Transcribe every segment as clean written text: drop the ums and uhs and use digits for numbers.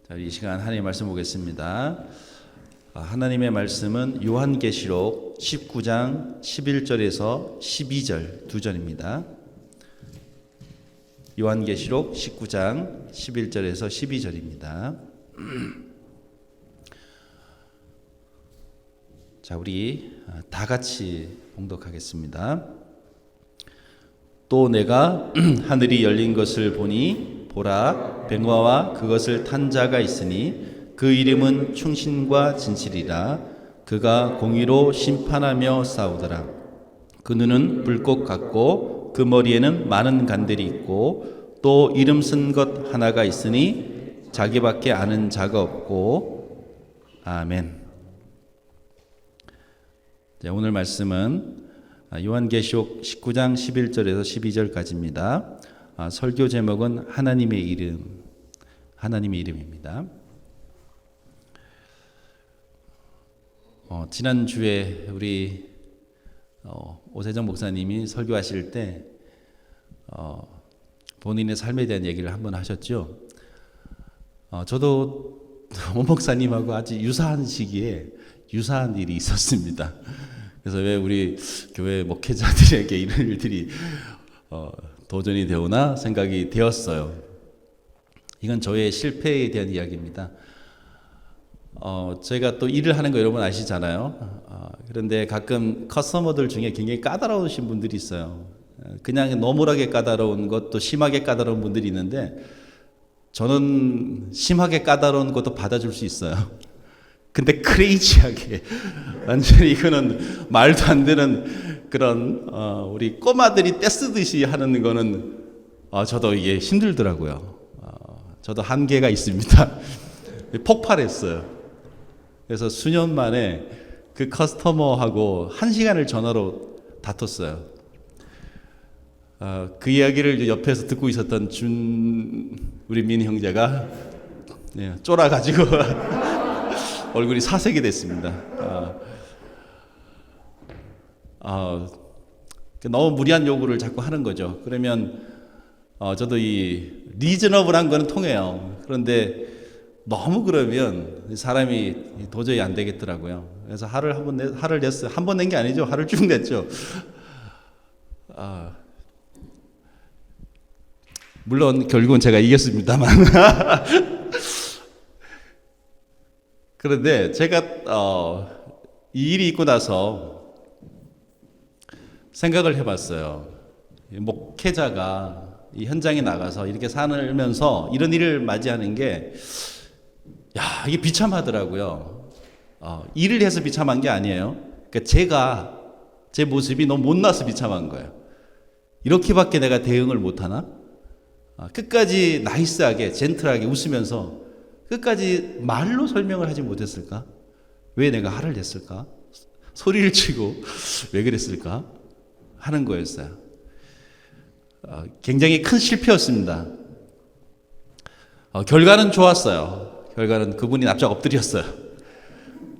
자, 이 시간 하나님의 말씀 보겠습니다. 하나님의 말씀은 요한계시록 19장 11절에서 12절 두 절입니다. 요한계시록 19장 11절에서 12절입니다. 자, 우리 다 같이 봉독하겠습니다. 또 내가 하늘이 열린 것을 보니 보라, 뱅화와 그것을 탄 자가 있으니 그 이름은 충신과 진실이라. 그가 공의로 심판하며 싸우더라. 그 눈은 불꽃 같고 그 머리에는 많은 간들이 있고 또 이름 쓴 것 하나가 있으니 자기밖에 아는 자가 없고. 아멘. 자, 오늘 말씀은 요한계시록 19장 11절에서 12절까지입니다. 설교 제목은 하나님의 이름, 하나님의 이름입니다. 지난주에 우리 오세정 목사님이 설교하실 때 본인의 삶에 대한 얘기를 한번 하셨죠. 저도 오 목사님하고 아주 유사한 시기에 유사한 일이 있었습니다. 그래서 왜 우리 교회 목회자들에게 이런 일들이 도전이 되오나 생각이 되었어요. 이건 저의 실패에 대한 이야기입니다. 제가 또 일을 하는 거 여러분 아시잖아요. 그런데 가끔 커스터머들 중에 굉장히 까다로우신 분들이 있어요. 그냥 너무하게 까다로운 것도 심하게 까다로운 분들이 있는데 저는 심하게 까다로운 것도 받아줄 수 있어요. 근데 크레이지하게 완전히 이거는 말도 안 되는 그런 우리 꼬마들이 떼쓰듯이 하는 거는 저도 이게 힘들더라고요. 저도 한계가 있습니다. 폭발했어요. 그래서 수년 만에 그 커스터머하고 1시간을 전화로 다퉜어요. 그 이야기를 옆에서 듣고 있었던 우리 민 형제가 쫄아가지고 얼굴이 사색이 됐습니다. 너무 무리한 요구를 자꾸 하는 거죠. 그러면 저도 이 리즈너블한 거는 통해요. 그런데 너무 그러면 사람이 도저히 안 되겠더라고요. 그래서 화를 냈어요. 한 번 낸 게 아니죠. 화를 쭉 냈죠. 물론 결국은 제가 이겼습니다만. 그런데 제가 이 일이 있고 나서 생각을 해봤어요. 목회자가 이 현장에 나가서 이렇게 살면서 이런 일을 맞이하는 게 이게 비참하더라고요. 일을 해서 비참한 게 아니에요. 그러니까 제 모습이 너무 못나서 비참한 거예요. 이렇게밖에 내가 대응을 못하나? 끝까지 나이스하게 젠틀하게 웃으면서 끝까지 말로 설명을 하지 못했을까? 왜 내가 화를 냈을까? 소리를 치고 왜 그랬을까? 하는 거였어요. 굉장히 큰 실패였습니다. 결과는 좋았어요. 결과는 그분이 납작 엎드렸어요.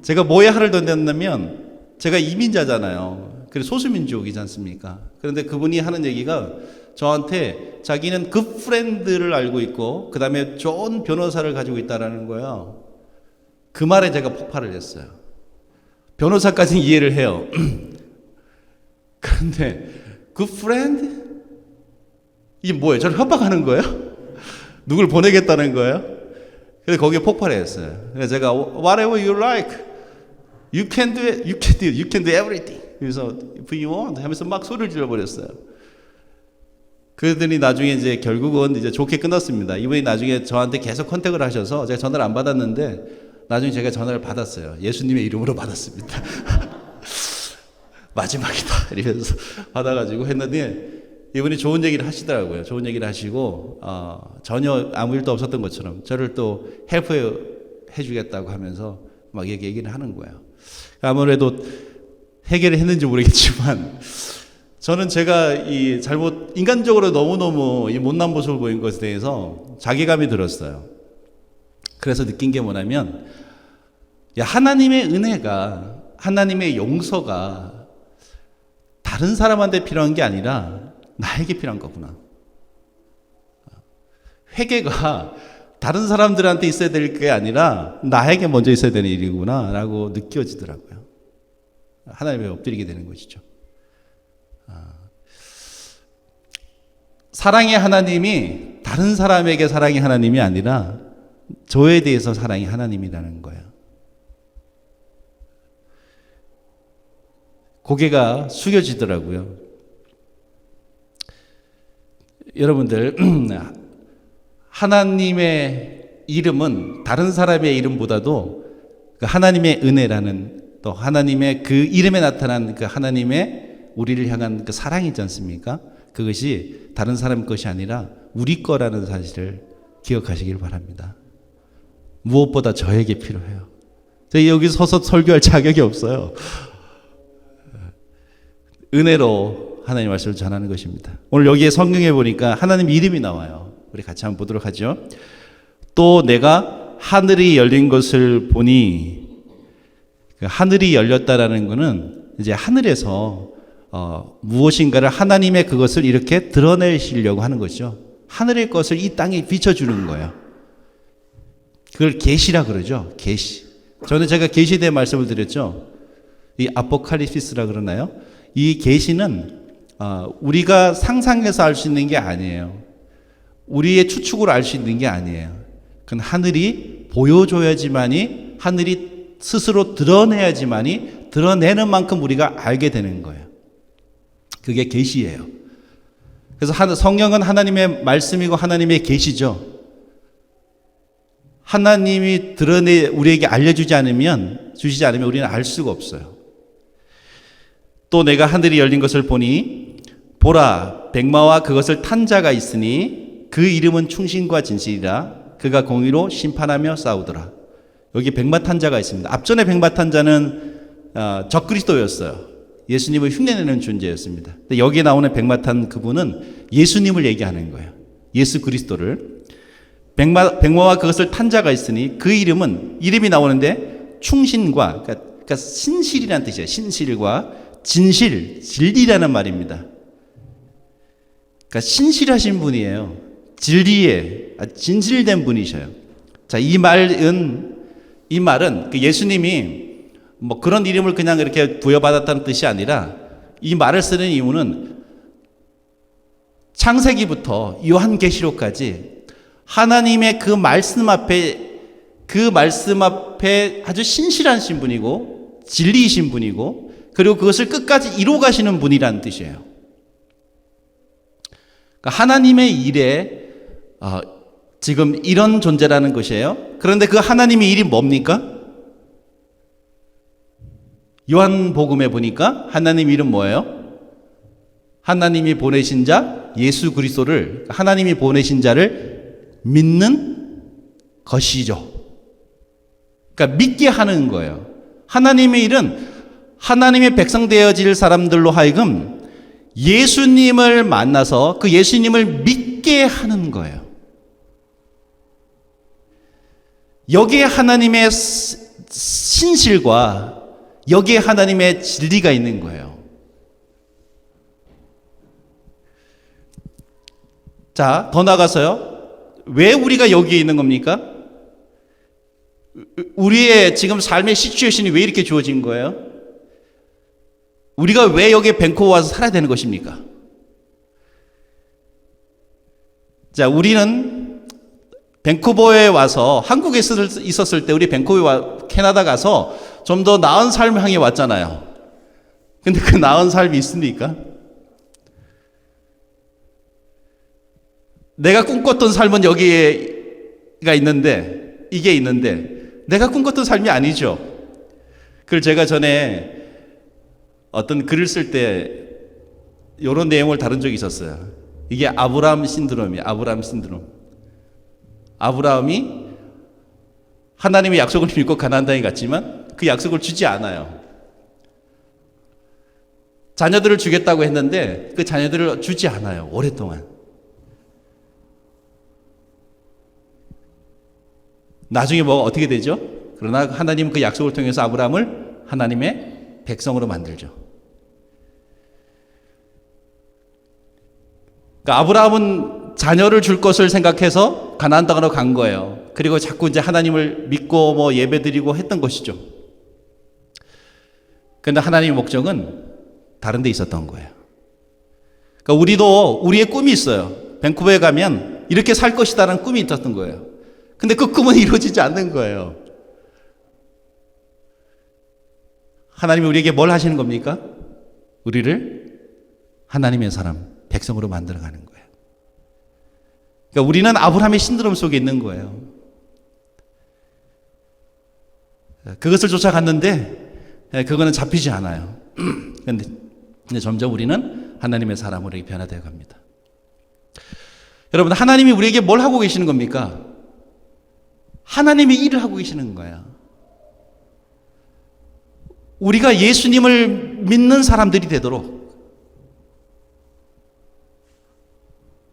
제가 뭐에 화를 던졌냐면 제가 이민자잖아요. 그래서 소수민족이지 않습니까? 그런데 그분이 하는 얘기가 저한테 자기는 그 프렌드를 알고 있고 그 다음에 좋은 변호사를 가지고 있다라는 거예요. 그 말에 제가 폭발을 했어요. 변호사까지는 이해를 해요. 그런데 그 프렌드? 이게 뭐예요? 저를 협박하는 거예요? 누굴 보내겠다는 거예요? 그래서 거기에 폭발했어요. 그래서 제가 whatever you like, you can do it, you can do everything. 그래서 if you want 하면서 막 소리를 질러버렸어요. 그러더니 나중에 결국은 좋게 끝났습니다. 이분이 나중에 저한테 계속 컨택을 하셔서 제가 전화를 안 받았는데 나중에 제가 전화를 받았어요. 예수님의 이름으로 받았습니다. 마지막이다 이러면서 받아가지고 했는데 이분이 좋은 얘기를 하시더라고요. 좋은 얘기를 하시고 전혀 아무 일도 없었던 것처럼 저를 또 헬프해 주겠다고 하면서 막 얘기를 하는 거예요. 아무래도 해결을 했는지 모르겠지만 저는 제가 인간적으로 너무너무 이 못난 모습을 보인 것에 대해서 자괴감이 들었어요. 그래서 느낀 게 뭐냐면 하나님의 은혜가, 하나님의 용서가 다른 사람한테 필요한 게 아니라 나에게 필요한 거구나. 회개가 다른 사람들한테 있어야 될 게 아니라 나에게 먼저 있어야 되는 일이구나 라고 느껴지더라고요. 하나님에 엎드리게 되는 것이죠. 사랑의 하나님이 다른 사람에게 사랑의 하나님이 아니라 저에 대해서 사랑의 하나님이라는 거예요. 고개가 숙여지더라고요. 여러분들, 하나님의 이름은 다른 사람의 이름보다도 그 하나님의 은혜라는, 또 하나님의 그 이름에 나타난 그 하나님의 우리를 향한 그 사랑이지 않습니까? 그것이 다른 사람 것이 아니라 우리 거라는 사실을 기억하시길 바랍니다. 무엇보다 저에게 필요해요. 제가 여기 서서 설교할 자격이 없어요. 은혜로 하나님의 말씀을 전하는 것입니다. 오늘 여기에 성경에 보니까 하나님 이름이 나와요. 우리 같이 한번 보도록 하죠. 또 내가 하늘이 열린 것을 보니, 그 하늘이 열렸다라는 것은 이제 하늘에서 무엇인가를 하나님의 그것을 이렇게 드러내시려고 하는 거죠. 하늘의 것을 이 땅에 비춰주는 거예요. 그걸 계시라 그러죠. 계시. 저는 제가 계시에 대해 말씀을 드렸죠. 이 아포칼립시스라 그러나요? 이 계시는 우리가 상상해서 알 수 있는 게 아니에요. 우리의 추측으로 알 수 있는 게 아니에요. 그건 하늘이 보여줘야지만이, 하늘이 스스로 드러내야지만이, 드러내는 만큼 우리가 알게 되는 거예요. 그게 계시예요. 그래서 성경은 하나님의 말씀이고 하나님의 계시죠. 하나님이 우리에게 알려주시지 않으면 우리는 알 수가 없어요. 또 내가 하늘이 열린 것을 보니 보라, 백마와 그것을 탄 자가 있으니 그 이름은 충신과 진실이라. 그가 공의로 심판하며 싸우더라. 여기 백마 탄 자가 있습니다. 앞전에 백마 탄 자는 적그리스도였어요. 예수님을 흉내내는 존재였습니다. 근데 여기에 나오는 백마 탄 그분은 예수님을 얘기하는 거예요. 예수 그리스도를. 백마와 그것을 탄 자가 있으니 그 이름이 나오는데 충신과, 그러니까 신실이라는 뜻이에요. 신실과 진실, 진리라는 말입니다. 그러니까 신실하신 분이에요. 진리에 진실된 분이셔요. 자, 이 말은 그 예수님이 뭐 그런 이름을 그냥 이렇게 부여받았다는 뜻이 아니라, 이 말을 쓰는 이유는 창세기부터 요한계시록까지 하나님의 그 말씀 앞에 아주 신실하신 분이고 진리이신 분이고, 그리고 그것을 끝까지 이루어 가시는 분이라는 뜻이에요. 그러니까 하나님의 일에 지금 이런 존재라는 것이에요. 그런데 그 하나님의 일이 뭡니까? 요한복음에 보니까 하나님 이름 뭐예요? 하나님이 보내신 자 예수 그리스도를, 하나님이 보내신 자를 믿는 것이죠. 그러니까 믿게 하는 거예요. 하나님의 일은 하나님의 백성 되어질 사람들로 하여금 예수님을 만나서 그 예수님을 믿게 하는 거예요. 여기에 하나님의 신실과 여기에 하나님의 진리가 있는 거예요. 자, 더 나가서요. 왜 우리가 여기에 있는 겁니까? 우리의 지금 삶의 시츄에이션이 왜 이렇게 주어진 거예요? 우리가 왜 여기에 밴쿠버 와서 살아야 되는 것입니까? 자, 우리는 밴쿠버에 와서, 한국에 있었을 때 우리 밴쿠버에 캐나다 가서 좀 더 나은 삶을 향해 왔잖아요. 근데 그 나은 삶이 있습니까? 내가 꿈꿨던 삶은 여기가 있는데, 이게 있는데, 내가 꿈꿨던 삶이 아니죠. 그걸 제가 전에 어떤 글을 쓸 때 이런 내용을 다룬 적이 있었어요. 이게 아브라함 신드롬이에요. 아브라함 신드롬. 아브라함이 하나님의 약속을 믿고 가나안 땅에 갔지만 그 약속을 주지 않아요. 자녀들을 주겠다고 했는데 그 자녀들을 주지 않아요. 오랫동안. 나중에 뭐가 어떻게 되죠? 그러나 하나님은 그 약속을 통해서 아브라함을 하나님의 백성으로 만들죠. 그러니까 아브라함은 자녀를 줄 것을 생각해서 가나안 땅으로 간 거예요. 그리고 자꾸 이제 하나님을 믿고 뭐 예배드리고 했던 것이죠. 그런데 하나님의 목적은 다른 데 있었던 거예요. 그러니까 우리도 우리의 꿈이 있어요. 밴쿠버에 가면 이렇게 살 것이다라는 꿈이 있었던 거예요. 근데 그 꿈은 이루어지지 않는 거예요. 하나님이 우리에게 뭘 하시는 겁니까? 우리를 하나님의 사람, 백성으로 만들어가는 거예요. 그러니까 우리는 아브라함의 신드롬 속에 있는 거예요. 그것을 쫓아갔는데 그거는 잡히지 않아요. 근데 점점 우리는 하나님의 사람으로 변화되어 갑니다. 여러분, 하나님이 우리에게 뭘 하고 계시는 겁니까? 하나님이 일을 하고 계시는 거예요. 우리가 예수님을 믿는 사람들이 되도록,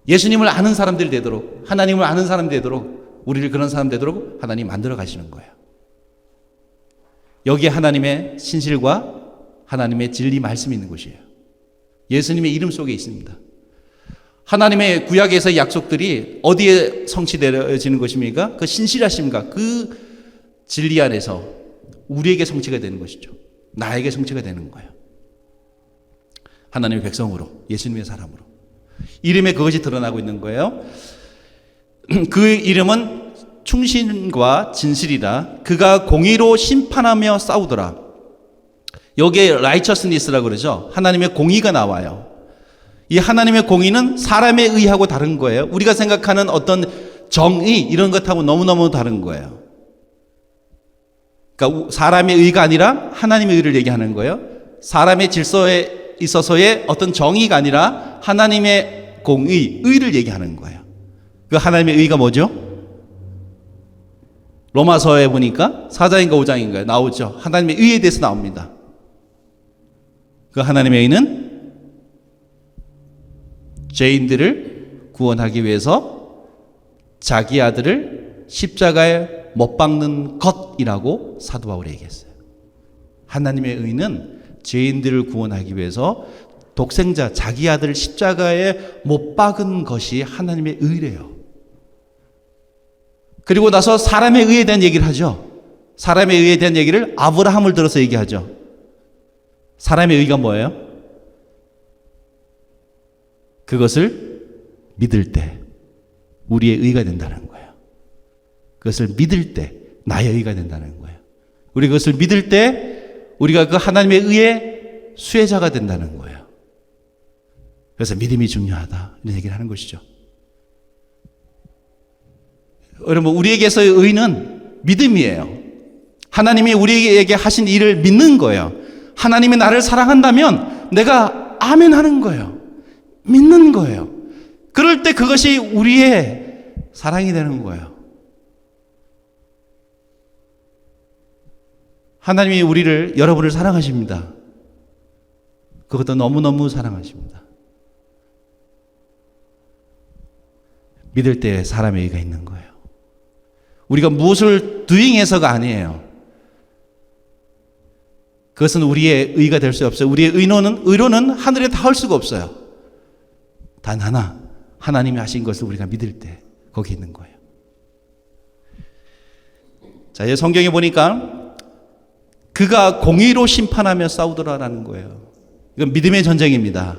예수님을 아는 사람들이 되도록, 하나님을 아는 사람이 되도록, 우리를 그런 사람 되도록 하나님 만들어 가시는 거예요. 여기에 하나님의 신실과 하나님의 진리 말씀이 있는 곳이에요. 예수님의 이름 속에 있습니다. 하나님의 구약에서의 약속들이 어디에 성취되어지는 것입니까? 그 신실하심과 그 진리 안에서 우리에게 성취가 되는 것이죠. 나에게 성취가 되는 거예요. 하나님의 백성으로, 예수님의 사람으로. 이름에 그것이 드러나고 있는 거예요. 그 이름은 충신과 진실이다. 그가 공의로 심판하며 싸우더라. 여기에 righteousness라고 그러죠. 하나님의 공의가 나와요. 이 하나님의 공의는 사람에 의하고 다른 거예요. 우리가 생각하는 어떤 정의 이런 것하고 너무너무 다른 거예요. 그러니까 사람의 의가 아니라 하나님의 의를 얘기하는 거예요. 사람의 질서에 있어서의 어떤 정의가 아니라 하나님의 공의, 의를 얘기하는 거예요. 그 하나님의 의가 뭐죠? 로마서에 보니까 4장인가 5장인가요? 나오죠. 하나님의 의에 대해서 나옵니다. 그 하나님의 의는 죄인들을 구원하기 위해서 자기 아들을 십자가에 못 박는 것이라고 사도 바울이 얘기했어요. 하나님의 의는 죄인들을 구원하기 위해서 독생자 자기 아들을 십자가에 못 박은 것이 하나님의 의래요. 그리고 나서 사람의 의에 대한 얘기를 하죠. 사람의 의에 대한 얘기를 아브라함을 들어서 얘기하죠. 사람의 의가 뭐예요? 그것을 믿을 때 우리의 의가 된다는 거예요. 그것을 믿을 때 나의 의가 된다는 거예요. 우리 그것을 믿을 때 우리가 그 하나님의 의의 수혜자가 된다는 거예요. 그래서 믿음이 중요하다 이런 얘기를 하는 것이죠. 여러분, 우리에게서의 의는 믿음이에요. 하나님이 우리에게 하신 일을 믿는 거예요. 하나님이 나를 사랑한다면 내가 아멘 하는 거예요. 믿는 거예요. 그럴 때 그것이 우리의 사랑이 되는 거예요. 하나님이 우리를, 여러분을 사랑하십니다. 그것도 너무너무 사랑하십니다. 믿을 때 사람의 의가 있는 거예요. 우리가 무엇을 doing해서가 아니에요. 그것은 우리의 의가 될 수 없어요. 우리의 의로는 하늘에 닿을 수가 없어요. 단 하나, 하나님이 하신 것을 우리가 믿을 때 거기 있는 거예요. 자, 이 성경에 보니까 그가 공의로 심판하며 싸우더라라는 거예요. 이건 믿음의 전쟁입니다.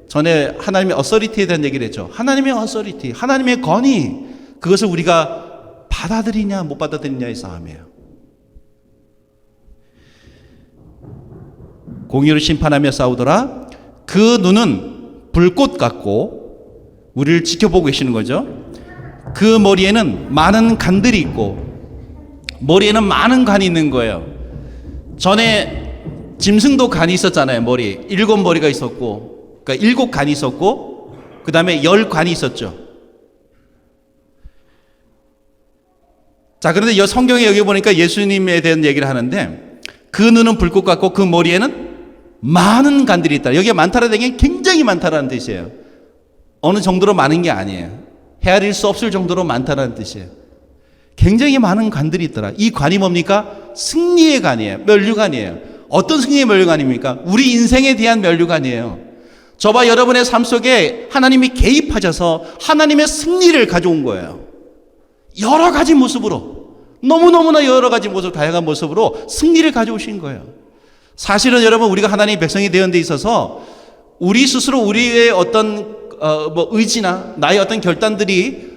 전에 하나님의 어서리티에 대한 얘기를 했죠. 하나님의 어서리티, 하나님의 권위, 그것을 우리가 받아들이냐 못 받아들이냐의 싸움이에요. 공의로 심판하며 싸우더라. 그 눈은 불꽃 같고 우리를 지켜보고 계시는 거죠. 그 머리에는 많은 간들이 있고, 머리에는 많은 간이 있는 거예요. 전에 짐승도 간이 있었잖아요. 머리 7머리가 있었고, 그러니까 7간이 있었고, 그 다음에 10간이 있었죠. 자, 그런데 성경에 여기 보니까 예수님에 대한 얘기를 하는데, 그 눈은 불꽃 같고 그 머리에는 많은 간들이 있다. 여기가 많다라는 게 굉장히 많다라는 뜻이에요. 어느 정도로 많은 게 아니에요. 헤아릴 수 없을 정도로 많다라는 뜻이에요. 굉장히 많은 간들이 있더라. 이 관이 뭡니까? 승리의 관이에요. 면류관이에요. 어떤 승리의 면류관입니까? 우리 인생에 대한 면류관이에요. 저와 여러분의 삶 속에 하나님이 개입하셔서 하나님의 승리를 가져온 거예요. 여러 가지 모습으로, 너무너무나 여러 가지 모습, 다양한 모습으로 승리를 가져오신 거예요. 사실은 여러분, 우리가 하나님의 백성이 되는 데 있어서 우리 스스로 우리의 어떤 의지나 나의 어떤 결단들이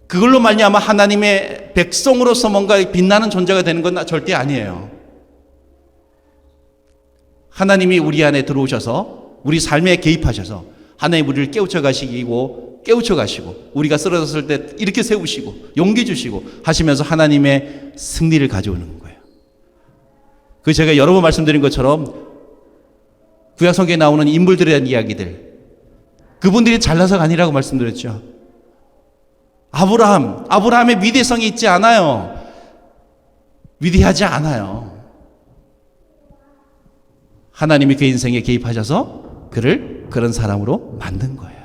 그걸로 말미암아 하나님의 백성으로서 뭔가 빛나는 존재가 되는 건 절대 아니에요. 하나님이 우리 안에 들어오셔서 우리 삶에 개입하셔서 하나님 우리를 깨우쳐 가시고 우리가 쓰러졌을 때 이렇게 세우시고 용기 주시고 하시면서 하나님의 승리를 가져오는 거예요. 그 제가 여러 번 말씀드린 것처럼 구약 성경에 나오는 인물들에 대한 이야기들, 그분들이 잘나서가 아니라고 말씀드렸죠. 아브라함의 위대성이 있지 않아요. 위대하지 않아요. 하나님이 그 인생에 개입하셔서 그를 그런 사람으로 만든 거예요.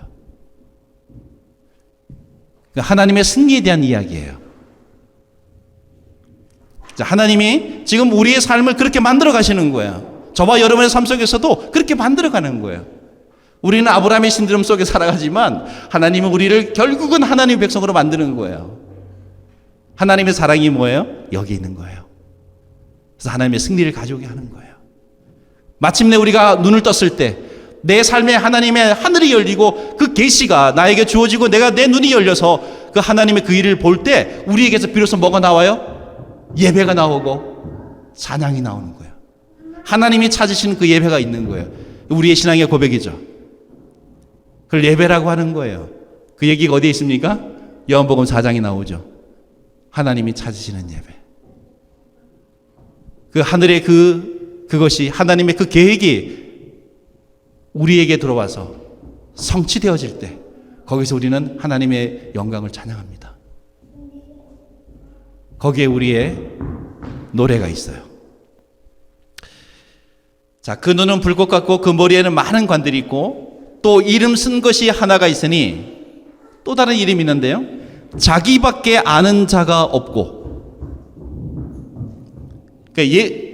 하나님의 승리에 대한 이야기예요. 하나님이 지금 우리의 삶을 그렇게 만들어 가시는 거예요. 저와 여러분의 삶 속에서도 그렇게 만들어 가는 거예요. 우리는 아브라함의 신드롬 속에 살아가지만 하나님은 우리를 결국은 하나님의 백성으로 만드는 거예요. 하나님의 사랑이 뭐예요? 여기 있는 거예요. 그래서 하나님의 승리를 가져오게 하는 거예요. 마침내 우리가 눈을 떴을 때 내 삶에 하나님의 하늘이 열리고 그 계시가 나에게 주어지고 내가 내 눈이 열려서 그 하나님의 그 일을 볼 때 우리에게서 비로소 뭐가 나와요? 예배가 나오고 찬양이 나오는 거예요. 하나님이 찾으시는 그 예배가 있는 거예요. 우리의 신앙의 고백이죠. 그걸 예배라고 하는 거예요. 그 얘기가 어디에 있습니까? 요한복음 4장에 나오죠. 하나님이 찾으시는 예배. 그 하늘의 그것이 하나님의 그 계획이 우리에게 들어와서 성취되어질 때 거기서 우리는 하나님의 영광을 찬양합니다. 거기에 우리의 노래가 있어요. 자, 그 눈은 불꽃 같고 그 머리에는 많은 관들이 있고 또 이름 쓴 것이 하나가 있으니 또 다른 이름이 있는데요. 자기밖에 아는 자가 없고, 그러니까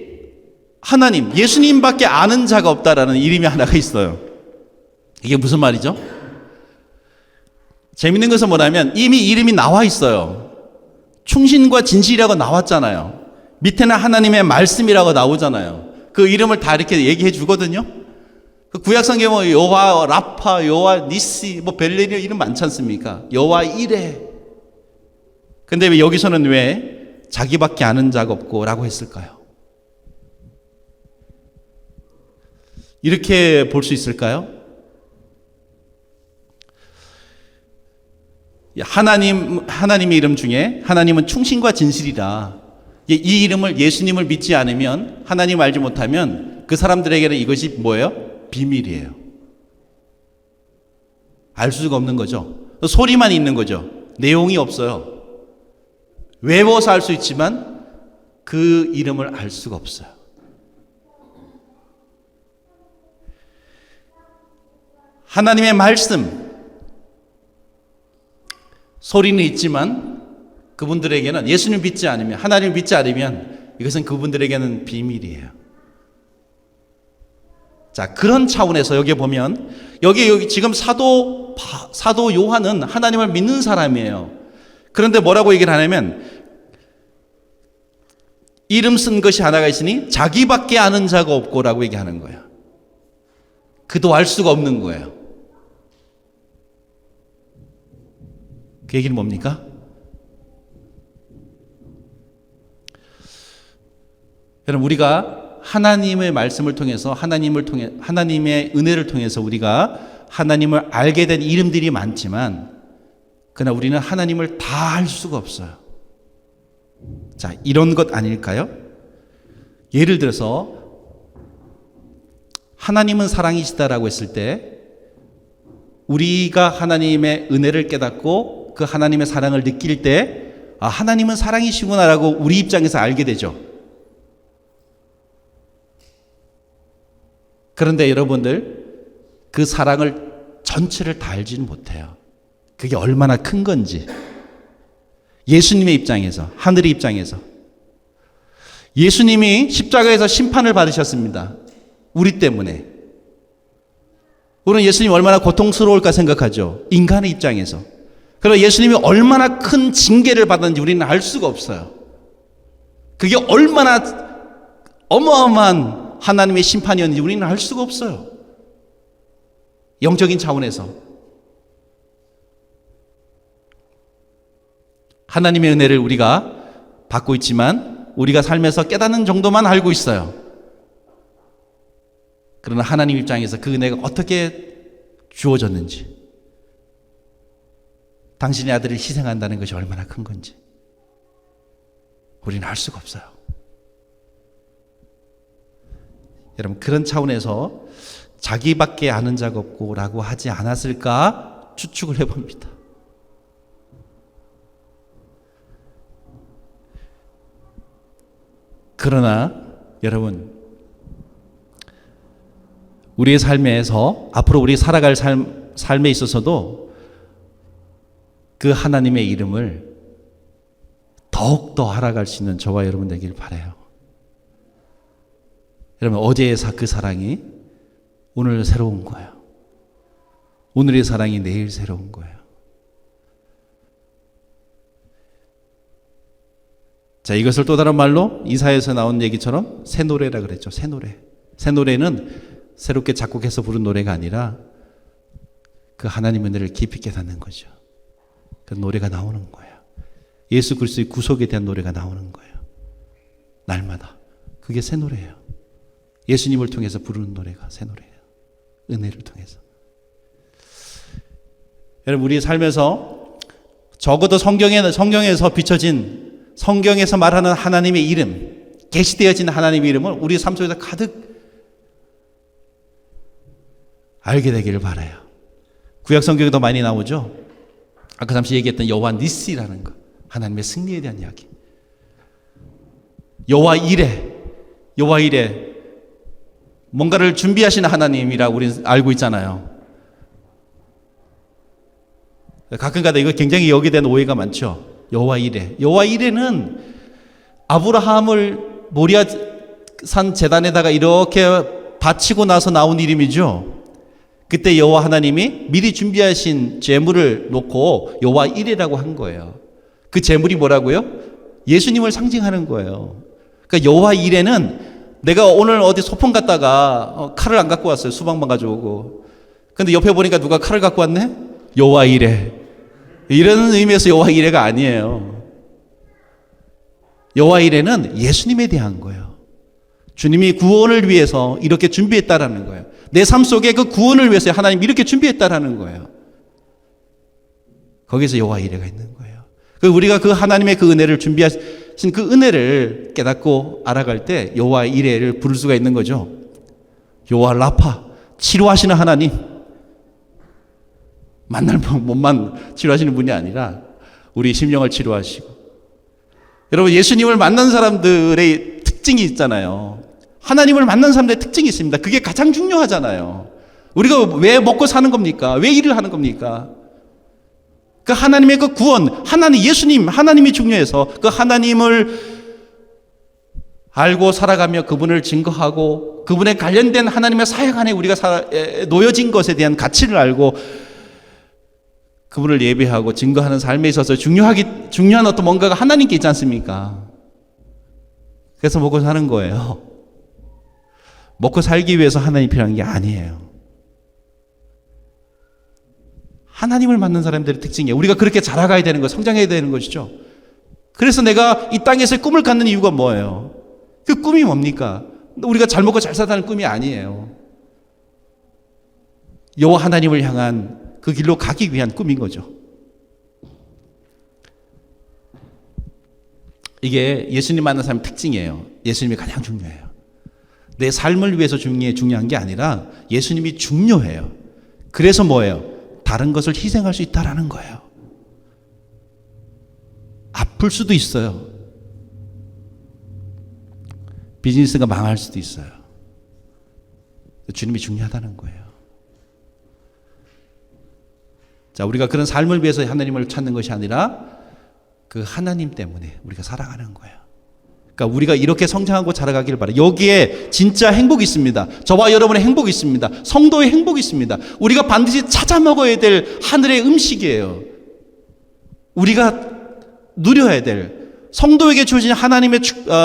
하나님, 예수님밖에 아는 자가 없다라는 이름이 하나가 있어요. 이게 무슨 말이죠? 재밌는 것은 뭐냐면 이미 이름이 나와 있어요. 충신과 진실이라고 나왔잖아요. 밑에는 하나님의 말씀이라고 나오잖아요. 그 이름을 다 이렇게 얘기해 주거든요. 그 구약 성경에 뭐 여호와 라파, 여호와 니시, 뭐 벨레리오 이름 많지 않습니까? 여호와 이레. 근데 왜 여기서는 왜 자기밖에 아는 자가 없고라고 했을까요? 이렇게 볼 수 있을까요? 하나님의 이름 중에 하나님은 충신과 진실이다. 이 이름을 예수님을 믿지 않으면, 하나님 알지 못하면 그 사람들에게는 이것이 뭐예요? 비밀이에요. 알 수가 없는 거죠. 소리만 있는 거죠. 내용이 없어요. 외워서 알 수 있지만 그 이름을 알 수가 없어요. 하나님의 말씀, 소리는 있지만 그분들에게는, 예수님 믿지 않으면, 하나님을 믿지 않으면 이것은 그분들에게는 비밀이에요. 자, 그런 차원에서 여기 보면 여기 지금 사도 요한은 하나님을 믿는 사람이에요. 그런데 뭐라고 얘기를 하냐면 이름 쓴 것이 하나가 있으니 자기밖에 아는 자가 없고라고 얘기하는 거예요. 그도 알 수가 없는 거예요. 그 얘기는 뭡니까? 여러분, 우리가 하나님의 말씀을 통해서 하나님의 은혜를 통해서 우리가 하나님을 알게 된 이름들이 많지만 그러나 우리는 하나님을 다 알 수가 없어요. 자, 이런 것 아닐까요? 예를 들어서 하나님은 사랑이시다라고 했을 때 우리가 하나님의 은혜를 깨닫고 그 하나님의 사랑을 느낄 때 하나님은 사랑이시구나라고 우리 입장에서 알게 되죠. 그런데 여러분들 그 사랑을 전체를 다 알지는 못해요. 그게 얼마나 큰 건지. 예수님의 입장에서, 하늘의 입장에서 예수님이 십자가에서 심판을 받으셨습니다. 우리 때문에. 우리는 예수님이 얼마나 고통스러울까 생각하죠. 인간의 입장에서. 그러나 예수님이 얼마나 큰 징계를 받았는지 우리는 알 수가 없어요. 그게 얼마나 어마어마한 하나님의 심판이었는지 우리는 알 수가 없어요. 영적인 차원에서. 하나님의 은혜를 우리가 받고 있지만 우리가 삶에서 깨닫는 정도만 알고 있어요. 그러나 하나님 입장에서 그 은혜가 어떻게 주어졌는지, 당신의 아들을 희생한다는 것이 얼마나 큰 건지 우리는 알 수가 없어요. 여러분, 그런 차원에서 자기밖에 아는 자가 없고 라고 하지 않았을까 추측을 해봅니다. 그러나 여러분, 우리의 삶에서 앞으로 우리 살아갈 삶에 있어서도 그 하나님의 이름을 더욱더 알아갈 수 있는 저와 여러분 되길 바라요. 여러분, 어제의 그 사랑이 오늘 새로운 거예요. 오늘의 사랑이 내일 새로운 거예요. 자, 이것을 또 다른 말로 이사야에서 나온 얘기처럼 새 노래라 그랬죠. 새 노래. 새 노래는 새롭게 작곡해서 부른 노래가 아니라 그 하나님의 은혜를 깊이 깨닫는 거죠. 그 노래가 나오는 거예요. 예수 그리스도의 구속에 대한 노래가 나오는 거예요. 날마다. 그게 새 노래예요. 예수님을 통해서 부르는 노래가 새 노래예요. 은혜를 통해서. 여러분, 우리의 삶에서 적어도 성경에서 비춰진, 성경에서 말하는 하나님의 이름, 계시되어진 하나님의 이름을 우리 삶 속에서 가득 알게 되기를 바라요. 구약 성경에도 많이 나오죠. 아까 잠시 얘기했던 여호와 니시라는 거, 하나님의 승리에 대한 이야기. 여호와 이레, 뭔가를 준비하시는 하나님이라고 우리는 알고 있잖아요. 가끔가다 이거 굉장히 여기에 대한 오해가 많죠. 여호와 이레는 아브라함을 모리아산 제단에다가 이렇게 바치고 나서 나온 이름이죠. 그때 여호와 하나님이 미리 준비하신 제물을 놓고 여호와 이레라고 한 거예요. 그 제물이 뭐라고요? 예수님을 상징하는 거예요. 그러니까 여호와 이레는 내가 오늘 어디 소풍 갔다가 칼을 안 갖고 왔어요. 수박만 가져오고. 근데 옆에 보니까 누가 칼을 갖고 왔네? 여호와 이레. 이런 의미에서 여호와 이레가 아니에요. 여호와 이레는 예수님에 대한 거예요. 주님이 구원을 위해서 이렇게 준비했다라는 거예요. 내 삶 속에 그 구원을 위해서 하나님 이렇게 준비했다라는 거예요. 거기서 여호와 이레가 있는 거예요. 우리가 그 하나님의 그 은혜를 준비하신 그 은혜를 깨닫고 알아갈 때 여호와 이레를 부를 수가 있는 거죠. 여호와 라파, 치료하시는 하나님. 만날 몸만 치료하시는 분이 아니라 우리 심령을 치료하시고. 여러분, 예수님을 만난 사람들의 특징이 있잖아요. 하나님을 만난 사람들의 특징이 있습니다. 그게 가장 중요하잖아요. 우리가 왜 먹고 사는 겁니까? 왜 일을 하는 겁니까? 그 하나님의 그 구원, 하나님이 중요해서 그 하나님을 알고 살아가며 그분을 증거하고 그분에 관련된 하나님의 사역 안에 우리가 놓여진 것에 대한 가치를 알고 그분을 예배하고 증거하는 삶에 있어서 중요한 어떤 뭔가가 하나님께 있지 않습니까? 그래서 먹고 사는 거예요. 먹고 살기 위해서 하나님이 필요한 게 아니에요. 하나님을 만난 사람들의 특징이에요. 우리가 그렇게 자라가야 되는 거, 성장해야 되는 것이죠. 그래서 내가 이 땅에서의 꿈을 갖는 이유가 뭐예요? 그 꿈이 뭡니까? 우리가 잘 먹고 잘 사다는 꿈이 아니에요. 여호와 하나님을 향한 그 길로 가기 위한 꿈인 거죠. 이게 예수님 만난 사람의 특징이에요. 예수님이 가장 중요해요. 내 삶을 위해서 중요한 게 아니라 예수님이 중요해요. 그래서 뭐예요? 다른 것을 희생할 수 있다라는 거예요. 아플 수도 있어요. 비즈니스가 망할 수도 있어요. 주님이 중요하다는 거예요. 자, 우리가 그런 삶을 위해서 하나님을 찾는 것이 아니라 그 하나님 때문에 우리가 살아가는 거예요. 그러니까 우리가 이렇게 성장하고 자라가길 바라요. 여기에 진짜 행복이 있습니다. 저와 여러분의 행복이 있습니다. 성도의 행복이 있습니다. 우리가 반드시 찾아 먹어야 될 하늘의 음식이에요. 우리가 누려야 될 성도에게 주어진 하나님의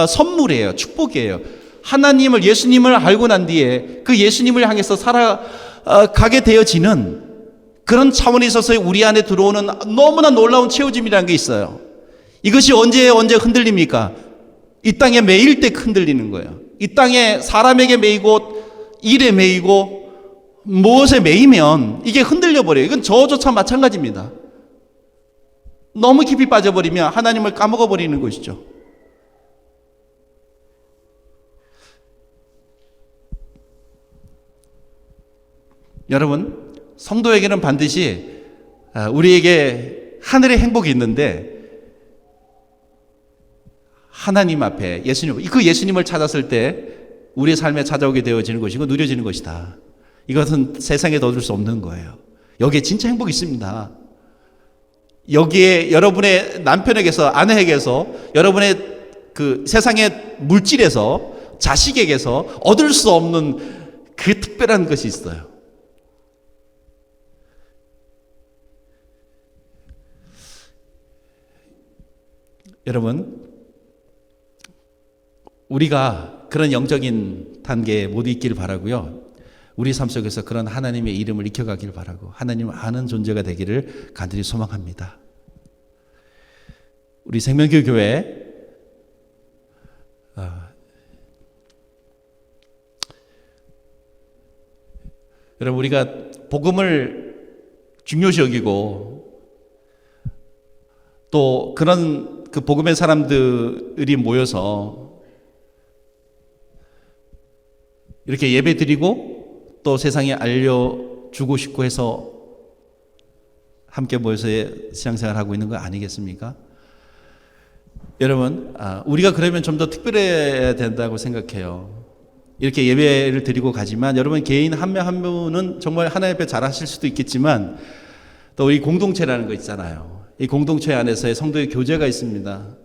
선물이에요. 축복이에요. 하나님을, 예수님을 알고 난 뒤에 그 예수님을 향해서 살아가게 되어지는 그런 차원에 있어서 우리 안에 들어오는 너무나 놀라운 채워짐이라는 게 있어요. 이것이 언제 흔들립니까? 이 땅에 매일 때 흔들리는 거예요. 이 땅에 사람에게 매이고 일에 매이고 무엇에 매이면 이게 흔들려 버려요. 이건 저조차 마찬가지입니다. 너무 깊이 빠져버리면 하나님을 까먹어 버리는 것이죠. 여러분, 성도에게는 반드시 우리에게 하늘의 행복이 있는데 하나님 앞에 그 예수님을 찾았을 때 우리의 삶에 찾아오게 되어지는 것이고 누려지는 것이다. 이것은 세상에 얻을 수 없는 거예요. 여기에 진짜 행복이 있습니다. 여기에 여러분의 남편에게서, 아내에게서, 여러분의 그 세상의 물질에서, 자식에게서 얻을 수 없는 그 특별한 것이 있어요. 여러분, 우리가 그런 영적인 단계에 모두 있기를 바라고요. 우리 삶 속에서 그런 하나님의 이름을 익혀가길 바라고 하나님을 아는 존재가 되기를 간절히 소망합니다. 우리 생명교 교회 여러분, 우리가 복음을 중요시 여기고 또 그런 그 복음의 사람들이 모여서 이렇게 예배 드리고 또 세상에 알려주고 싶고 해서 함께 모여서 신앙생활을 하고 있는 거 아니겠습니까? 여러분, 우리가 그러면 좀 더 특별해야 된다고 생각해요. 이렇게 예배를 드리고 가지만 여러분 개인 한 명 한 분은 정말 하나님 앞에 잘하실 수도 있겠지만 또 우리 공동체라는 거 있잖아요. 이 공동체 안에서의 성도의 교제가 있습니다.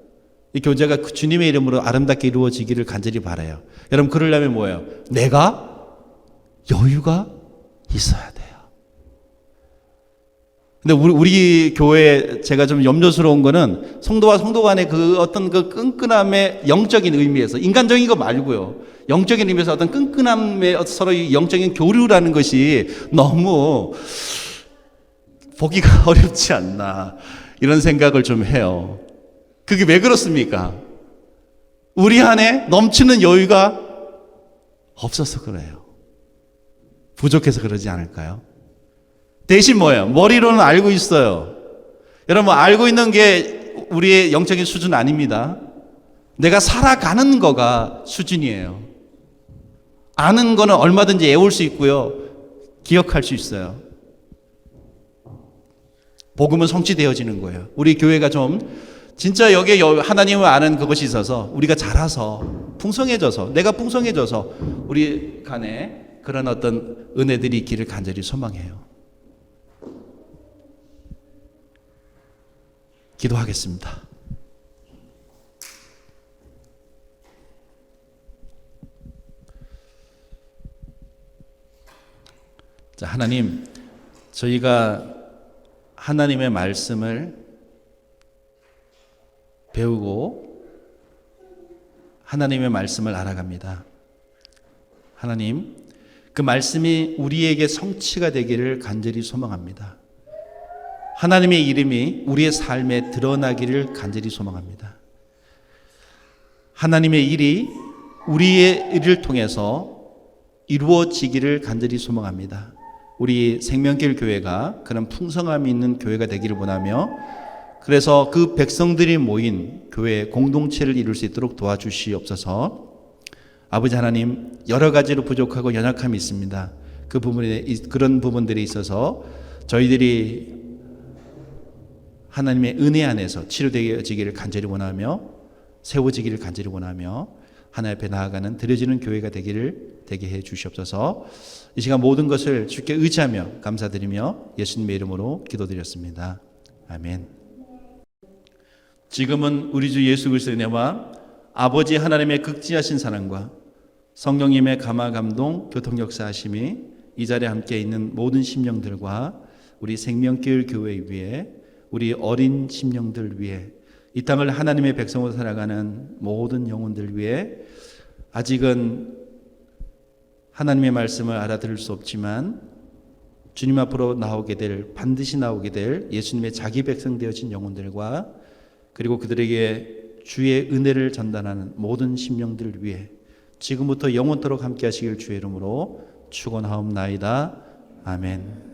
이 교제가 주님의 이름으로 아름답게 이루어지기를 간절히 바라요. 여러분, 그러려면 뭐예요? 내가 여유가 있어야 돼요. 근데 우리 교회에 제가 좀 염려스러운 거는 성도와 성도 간의 그 어떤 그 끈끈함의 영적인 의미에서, 인간적인 거 말고요, 영적인 의미에서 어떤 끈끈함의 서로의 영적인 교류라는 것이 너무 보기가 어렵지 않나, 이런 생각을 좀 해요. 그게 왜 그렇습니까? 우리 안에 넘치는 여유가 없어서 그래요. 부족해서 그러지 않을까요? 대신 뭐예요? 머리로는 알고 있어요. 여러분, 알고 있는 게 우리의 영적인 수준 아닙니다. 내가 살아가는 거가 수준이에요. 아는 거는 얼마든지 외울 수 있고요, 기억할 수 있어요. 복음은 성취되어지는 거예요. 우리 교회가 좀 진짜 여기에 하나님을 아는 그것이 있어서 우리가 자라서 풍성해져서, 내가 풍성해져서 우리 간에 그런 어떤 은혜들이 있기를 간절히 소망해요. 기도하겠습니다. 자, 하나님, 저희가 하나님의 말씀을 배우고 하나님의 말씀을 알아갑니다. 하나님, 그 말씀이 우리에게 성취가 되기를 간절히 소망합니다. 하나님의 이름이 우리의 삶에 드러나기를 간절히 소망합니다. 하나님의 일이 우리의 일을 통해서 이루어지기를 간절히 소망합니다. 우리 생명길 교회가 그런 풍성함이 있는 교회가 되기를 원하며, 그래서 그 백성들이 모인 교회 공동체를 이룰 수 있도록 도와주시옵소서. 아버지 하나님, 여러 가지로 부족하고 연약함이 있습니다. 그런 부분들이 있어서 저희들이 하나님의 은혜 안에서 치료되어지기를 간절히 원하며, 세워지기를 간절히 원하며 하나님 앞에 나아가는 드려지는 교회가 되게 해 주시옵소서. 이 시간 모든 것을 주께 의지하며 감사드리며 예수님의 이름으로 기도드렸습니다. 아멘. 지금은 우리 주 예수 그리스도의 은혜와 아버지 하나님의 극진하신 사랑과 성령님의 감화 감동 교통 역사하심이 이 자리에 함께 있는 모든 심령들과 우리 생명길 교회 위에 우리 어린 심령들 위에 이 땅을 하나님의 백성으로 살아가는 모든 영혼들 위에 아직은 하나님의 말씀을 알아들을 수 없지만 주님 앞으로 반드시 나오게 될 예수님의 자기 백성 되어진 영혼들과 그리고 그들에게 주의 은혜를 전달하는 모든 심령들을 위해 지금부터 영원토록 함께 하시길 주의 이름으로 축원하옵나이다. 아멘.